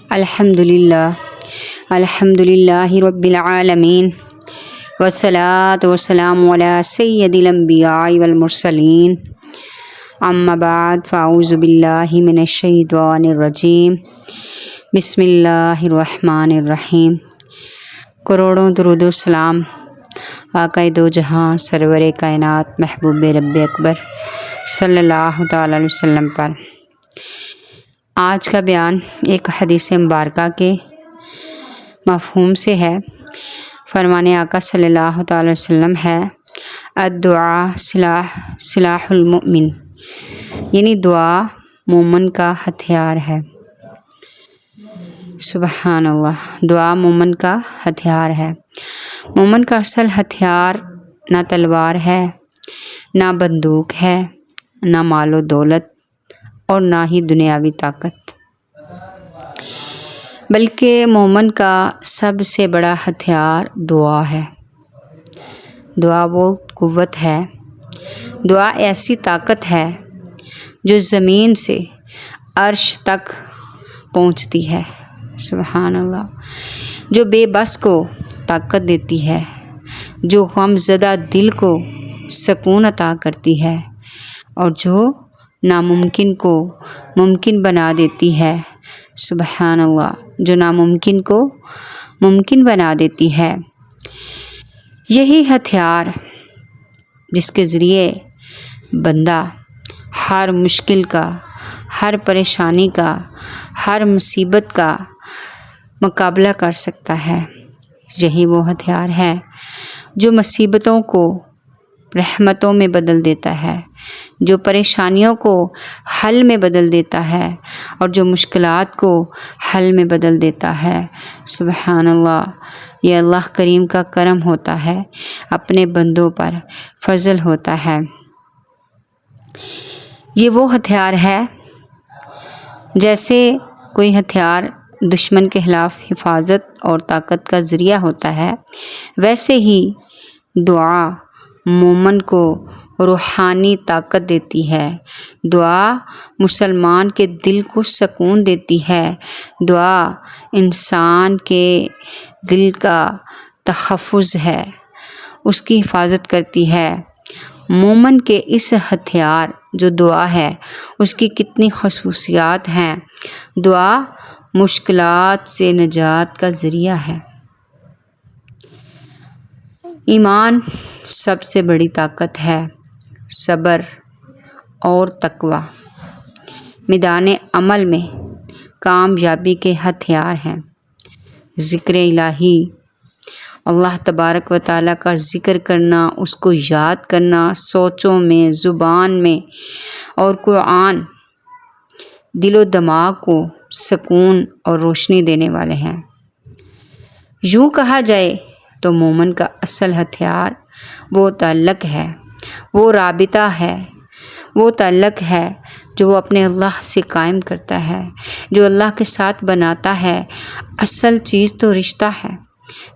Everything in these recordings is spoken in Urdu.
الحمدللہ رب العالمین والصلاة والسلام علی سید الانبیاء والمرسلین اما بعد فاعوذ باللہ من الشیطان الرجیم بسم اللہ الرحمن الرحیم۔ کروڑوں درود و سلام آقا دو جہاں سرور کائنات محبوب رب اکبر صلی اللہ تعالی علیہ وسلم پر۔ آج کا بیان ایک حدیث مبارکہ کے مفہوم سے ہے۔ فرمان آقا صلی اللہ تعالی وسلم ہے، الدعاء سلاح المؤمن، یعنی دعا مومن کا ہتھیار ہے۔ سبحان اللہ، دعا مومن کا ہتھیار ہے۔ مومن کا اصل ہتھیار نہ تلوار ہے، نہ بندوق ہے، نہ مال و دولت اور نہ ہی دنیاوی طاقت، بلکہ مومن کا سب سے بڑا ہتھیار دعا ہے۔ دعا وہ قوت ہے، دعا ایسی طاقت ہے جو زمین سے عرش تک پہنچتی ہے۔ سبحان اللہ، جو بے بس کو طاقت دیتی ہے، جو غم زدہ دل کو سکون عطا کرتی ہے، اور جو ناممکن کو ممکن بنا دیتی ہے۔ سبحان اللہ، جو ناممکن کو ممکن بنا دیتی ہے۔ یہی ہتھیار جس کے ذریعے بندہ ہر مشکل کا، ہر پریشانی کا، ہر مصیبت کا مقابلہ کر سکتا ہے۔ یہی وہ ہتھیار ہے جو مصیبتوں کو رحمتوں میں بدل دیتا ہے، جو پریشانیوں کو حل میں بدل دیتا ہے، اور جو مشکلات کو حل میں بدل دیتا ہے۔ سبحان اللہ، یہ اللہ کریم کا کرم ہوتا ہے، اپنے بندوں پر فضل ہوتا ہے۔ یہ وہ ہتھیار ہے جیسے کوئی ہتھیار دشمن کے خلاف حفاظت اور طاقت کا ذریعہ ہوتا ہے، ویسے ہی دعا مومن کو روحانی طاقت دیتی ہے۔ دعا مسلمان کے دل کو سکون دیتی ہے۔ دعا انسان کے دل کا تحفظ ہے، اس کی حفاظت کرتی ہے۔ مومن کے اس ہتھیار جو دعا ہے، اس کی کتنی خصوصیات ہیں۔ دعا مشکلات سے نجات کا ذریعہ ہے۔ ایمان سب سے بڑی طاقت ہے۔ صبر اور تقوی میدان عمل میں کامیابی کے ہتھیار ہیں۔ ذکر الہی، اللہ تبارک و تعالیٰ کا ذکر کرنا، اس کو یاد کرنا سوچوں میں، زبان میں، اور قرآن دل و دماغ کو سکون اور روشنی دینے والے ہیں۔ یوں کہا جائے تو مومن کا اصل ہتھیار وہ تعلق ہے، وہ رابطہ ہے، وہ تعلق ہے جو وہ اپنے اللہ سے قائم کرتا ہے، جو اللہ کے ساتھ بناتا ہے۔ اصل چیز تو رشتہ ہے۔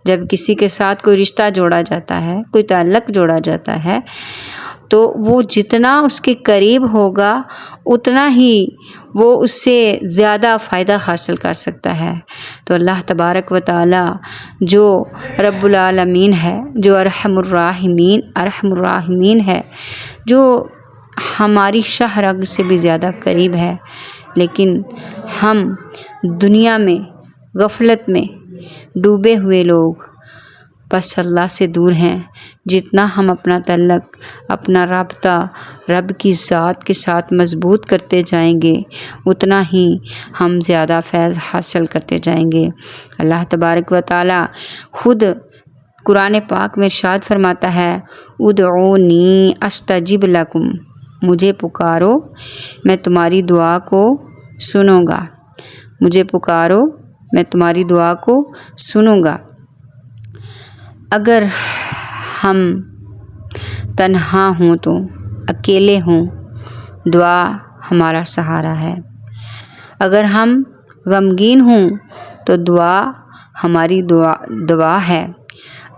جب کسی کے ساتھ کوئی رشتہ جوڑا جاتا ہے، کوئی تعلق جوڑا جاتا ہے، تو وہ جتنا اس کے قریب ہوگا اتنا ہی وہ اس سے زیادہ فائدہ حاصل کر سکتا ہے۔ تو اللہ تبارک و تعالی جو رب العالمین ہے، جو ارحم الراحمین ہے، جو ہماری شاہ رگ سے بھی زیادہ قریب ہے، لیکن ہم دنیا میں غفلت میں ڈوبے ہوئے لوگ بس اللہ سے دور ہیں۔ جتنا ہم اپنا تعلق، اپنا رابطہ رب کی ذات کے ساتھ مضبوط کرتے جائیں گے، اتنا ہی ہم زیادہ فیض حاصل کرتے جائیں گے۔ اللہ تبارک و تعالی خود قرآن پاک میں ارشاد فرماتا ہے، ادعونی استجب لکم، مجھے پکارو میں تمہاری دعا کو سنوں گا، مجھے پکارو میں تمہاری دعا کو سنوں گا۔ اگر ہم تنہا ہوں تو، اکیلے ہوں، دعا ہمارا سہارا ہے۔ اگر ہم غمگین ہوں تو دعا ہماری دعا ہے۔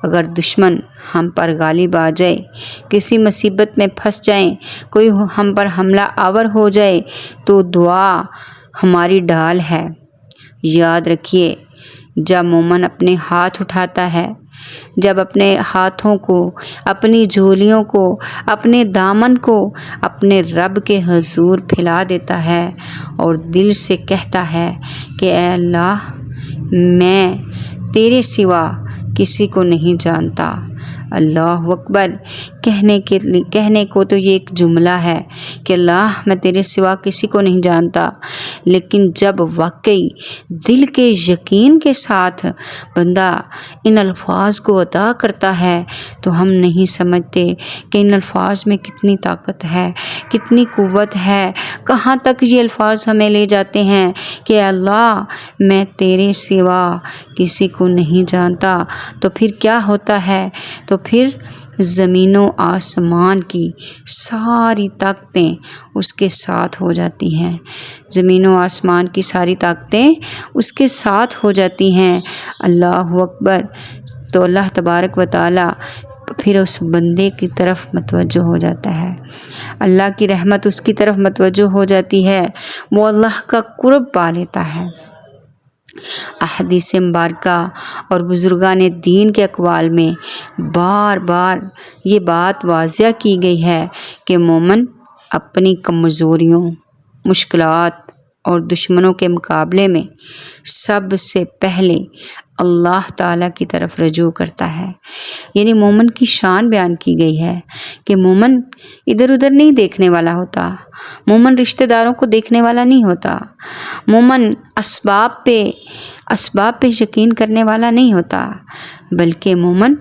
اگر دشمن ہم پر غالب آ جائے، کسی مصیبت میں پھنس جائیں، کوئی ہم پر حملہ آور ہو جائے، تو دعا ہماری ڈھال ہے۔ یاد رکھیے، جب مومن اپنے ہاتھ اٹھاتا ہے، جب اپنے ہاتھوں کو، اپنی جھولیوں کو، اپنے دامن کو اپنے رب کے حضور پھیلا دیتا ہے اور دل سے کہتا ہے کہ اے اللہ، میں تیرے سوا کسی کو نہیں جانتا۔ اللہ اکبر۔ کہنے کو تو یہ ایک جملہ ہے کہ اللہ، میں تیرے سوا کسی کو نہیں جانتا، لیکن جب واقعی دل کے یقین کے ساتھ بندہ ان الفاظ کو ادا کرتا ہے تو ہم نہیں سمجھتے کہ ان الفاظ میں کتنی طاقت ہے، کتنی قوت ہے، کہاں تک یہ الفاظ ہمیں لے جاتے ہیں کہ اللہ، میں تیرے سوا کسی کو نہیں جانتا۔ تو پھر کیا ہوتا ہے؟ تو پھر زمین و آسمان کی ساری طاقتیں اس کے ساتھ ہو جاتی ہیں، زمین و آسمان کی ساری طاقتیں اس کے ساتھ ہو جاتی ہیں۔ اللہ اکبر۔ تو اللہ تبارک و تعالی پھر اس بندے کی طرف متوجہ ہو جاتا ہے، اللہ کی رحمت اس کی طرف متوجہ ہو جاتی ہے، وہ اللہ کا قرب پا لیتا ہے۔ احادیث مبارکہ اور بزرگان دین کے اقوال میں بار بار یہ بات واضح کی گئی ہے کہ مومن اپنی کمزوریوں، مشکلات اور دشمنوں کے مقابلے میں سب سے پہلے اللہ تعالیٰ کی طرف رجوع کرتا ہے۔ یعنی مومن کی شان بیان کی گئی ہے کہ مومن ادھر ادھر نہیں دیکھنے والا ہوتا، مومن رشتہ داروں کو دیکھنے والا نہیں ہوتا، مومن اسباب پہ یقین کرنے والا نہیں ہوتا، بلکہ مومن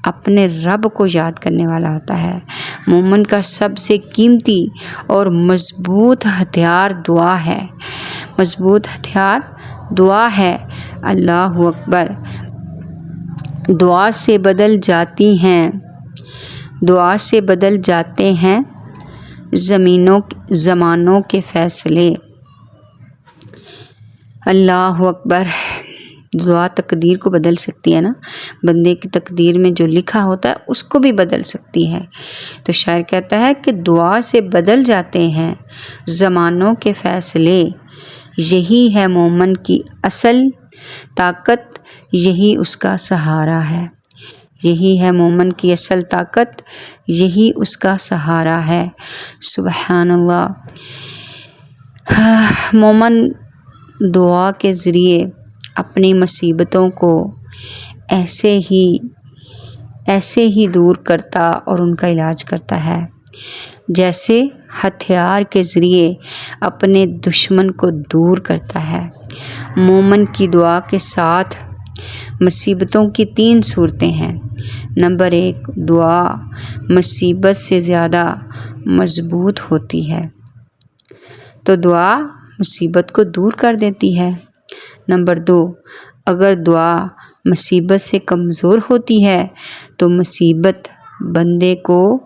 اپنے رب کو یاد کرنے والا ہوتا ہے۔ مومن کا سب سے قیمتی اور مضبوط ہتھیار دعا ہے، مضبوط ہتھیار دعا ہے۔ اللہ اکبر۔ دعا سے بدل جاتے ہیں زمانوں کے فیصلے۔ اللہ اکبر۔ دعا تقدیر کو بدل سکتی ہے نا، بندے کی تقدیر میں جو لکھا ہوتا ہے اس کو بھی بدل سکتی ہے۔ تو شاعر کہتا ہے کہ دعا سے بدل جاتے ہیں زمانوں کے فیصلے، یہی ہے مومن کی اصل طاقت، یہی اس کا سہارا ہے۔ یہی ہے مومن کی اصل طاقت، یہی اس کا سہارا ہے۔ سبحان اللہ۔ مومن دعا کے ذریعے اپنی مصیبتوں کو ایسے ہی دور کرتا اور ان کا علاج کرتا ہے جیسے ہتھیار کے ذریعے اپنے دشمن کو دور کرتا ہے۔ مومن کی دعا کے ساتھ مصیبتوں کی 3 صورتیں ہیں۔ نمبر 1، دعا مصیبت سے زیادہ مضبوط ہوتی ہے، تو دعا مصیبت کو دور کر دیتی ہے۔ نمبر 2، اگر دعا مصیبت سے کمزور ہوتی ہے تو مصیبت بندے کو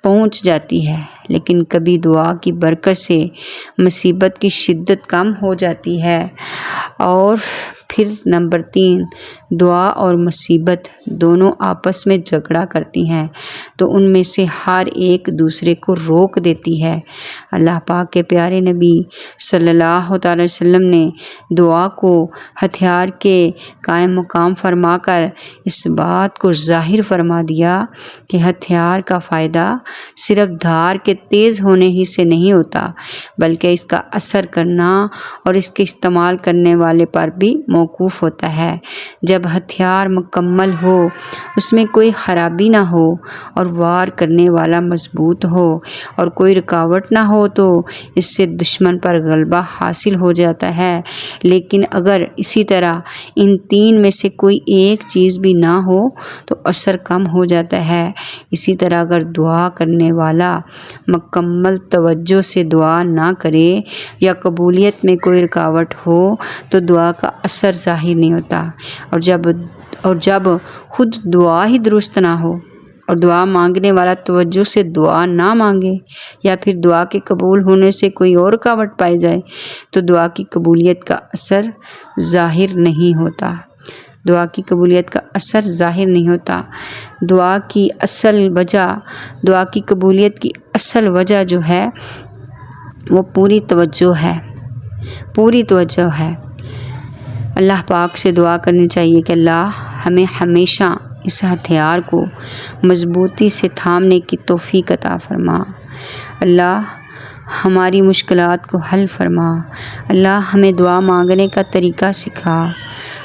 پہنچ جاتی ہے، لیکن کبھی دعا کی برکت سے مصیبت کی شدت کم ہو جاتی ہے۔ اور پھر نمبر 3، دعا اور مصیبت دونوں آپس میں جھگڑا کرتی ہیں، تو ان میں سے ہر ایک دوسرے کو روک دیتی ہے۔ اللہ پاک کے پیارے نبی صلی اللہ تعالی وسلم نے دعا کو ہتھیار کے قائم مقام فرما کر اس بات کو ظاہر فرما دیا کہ ہتھیار کا فائدہ صرف دھار کے تیز ہونے ہی سے نہیں ہوتا، بلکہ اس کا اثر کرنا اور اس کے استعمال کرنے والے پر بھی موقوف ہوتا ہے۔ جب ہتھیار مکمل ہو، اس میں کوئی خرابی نہ ہو اور وار کرنے والا مضبوط ہو اور کوئی رکاوٹ نہ ہو تو اس سے دشمن پر غلبہ حاصل ہو جاتا ہے۔ لیکن اگر اسی طرح ان 3 میں سے کوئی ایک چیز بھی نہ ہو تو اثر کم ہو جاتا ہے۔ اسی طرح اگر دعا کرنے والا مکمل توجہ سے دعا نہ کرے یا قبولیت میں کوئی رکاوٹ ہو تو دعا کا اثر ظاہر نہیں ہوتا، اور جب خود دعا ہی درست نہ ہو اور دعا مانگنے والا توجہ سے دعا نہ مانگے یا پھر دعا کے قبول ہونے سے کوئی اور رکاوٹ پائی جائے تو دعا کی قبولیت کا اثر ظاہر نہیں ہوتا۔ دعا کی قبولیت کا اثر ظاہر نہیں ہوتا۔ دعا کی قبولیت کی اصل وجہ جو ہے وہ پوری توجہ ہے۔ اللہ پاک سے دعا کرنی چاہیے کہ اللہ ہمیں ہمیشہ اس ہتھیار کو مضبوطی سے تھامنے کی توفیق عطا فرما۔ اللہ ہماری مشکلات کو حل فرما۔ اللہ ہمیں دعا مانگنے کا طریقہ سکھا۔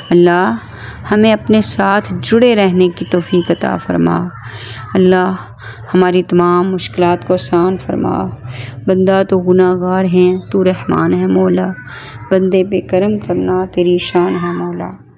اللہ ہمیں اپنے ساتھ جڑے رہنے کی توفیق عطا فرما۔ اللہ ہماری تمام مشکلات کو آسان فرما۔ بندہ تو گناہ گار ہیں، تو رحمان ہے مولا، بندے پہ کرم کرنا تیری شان ہے مولا۔